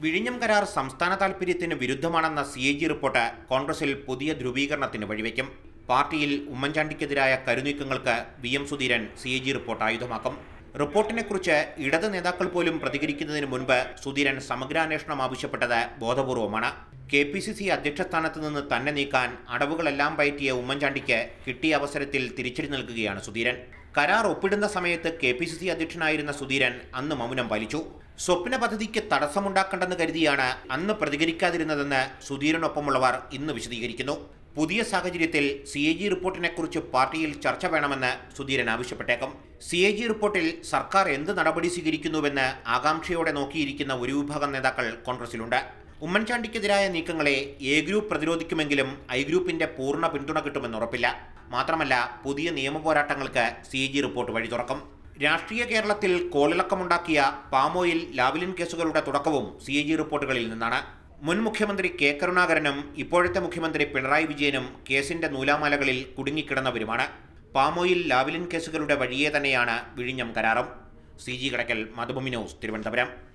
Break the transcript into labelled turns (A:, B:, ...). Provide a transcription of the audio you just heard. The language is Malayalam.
A: വിഴിഞ്ഞം കരാർ സംസ്ഥാന താൽപര്യത്തിന് വിരുദ്ധമാണെന്ന CAG റിപ്പോർട്ട് കോൺഗ്രസിൽ പുതിയ ധ്രുവീകരണത്തിന് വഴിവെക്കും. പാർട്ടിയിൽ ഉമ്മൻചാണ്ടിക്കെതിരായ കരുനീക്കങ്ങൾക്ക് VM സുധീരൻ CAG റിപ്പോർട്ട് ആയുധമാക്കും. റിപ്പോർട്ടിനെക്കുറിച്ച് ഇടത് നേതാക്കൾ പോലും പ്രതികരിക്കുന്നതിന് മുൻപ് സുധീരൻ സമഗ്രാന്വേഷണം ആവശ്യപ്പെട്ടത് ബോധപൂർവമാണ്. KPCC അധ്യക്ഷ സ്ഥാനത്ത് നിന്ന് തന്നെ നീക്കാൻ അടവുകളെല്ലാം പയറ്റിയ ഉമ്മൻചാണ്ടിക്ക് കിട്ടിയ അവസരത്തിൽ തിരിച്ചടി നൽകുകയാണ് സുധീരൻ. കരാർ ഒപ്പിടുന്ന സമയത്ത് KPCC അധ്യക്ഷനായിരുന്ന സുധീരൻ അന്ന് മൗനം പാലിച്ചു. സ്വപ്ന പദ്ധതിക്ക് തടസ്സമുണ്ടാക്കേണ്ടെന്ന് കരുതിയാണ് അന്ന് പ്രതികരിക്കാതിരുന്നതെന്ന് സുധീരനൊപ്പമുള്ളവർ ഇന്ന് വിശദീകരിക്കുന്നു. പുതിയ സാഹചര്യത്തിൽ CAG റിപ്പോർട്ടിനെക്കുറിച്ച് പാർട്ടിയിൽ ചർച്ച വേണമെന്ന് സുധീരൻ ആവശ്യപ്പെട്ടേക്കും. CAG റിപ്പോർട്ടിൽ സർക്കാർ എന്ത് നടപടി സ്വീകരിക്കുന്നുവെന്ന് ആകാംക്ഷയോടെ നോക്കിയിരിക്കുന്ന ഒരു വിഭാഗം നേതാക്കൾ കോൺഗ്രസിലുണ്ട്. ഉമ്മൻചാണ്ടിക്കെതിരായ നീക്കങ്ങളെ A ഗ്രൂപ്പ് പ്രതിരോധിക്കുമെങ്കിലും I ഗ്രൂപ്പിന്റെ പൂർണ്ണ പിന്തുണ കിട്ടുമെന്ന് ഉറപ്പില്ല. മാത്രമല്ല, പുതിയ നിയമ പോരാട്ടങ്ങൾക്ക് CAG റിപ്പോർട്ട് വഴി തുറക്കും. രാഷ്ട്രീയ കേരളത്തിൽ കോളിളക്കമുണ്ടാക്കിയ പാമോയിൽ ലാവ്ലിൻ കേസുകളുടെ തുടക്കവും CAG റിപ്പോർട്ടുകളിൽ നിന്നാണ്. മുൻ മുഖ്യമന്ത്രി K കരുണാകരനും ഇപ്പോഴത്തെ മുഖ്യമന്ത്രി പിണറായി വിജയനും കേസിന്റെ നൂലാമാലകളിൽ കുടുങ്ങിക്കിടന്നവരുമാണ്. പാമോയിൽ ലാവ്ലിൻ കേസുകളുടെ വഴിയെ തന്നെയാണ് വിഴിഞ്ഞം കരാറും. CG Kadakkal, Mathrubhumi news, Thiruvananthapuram.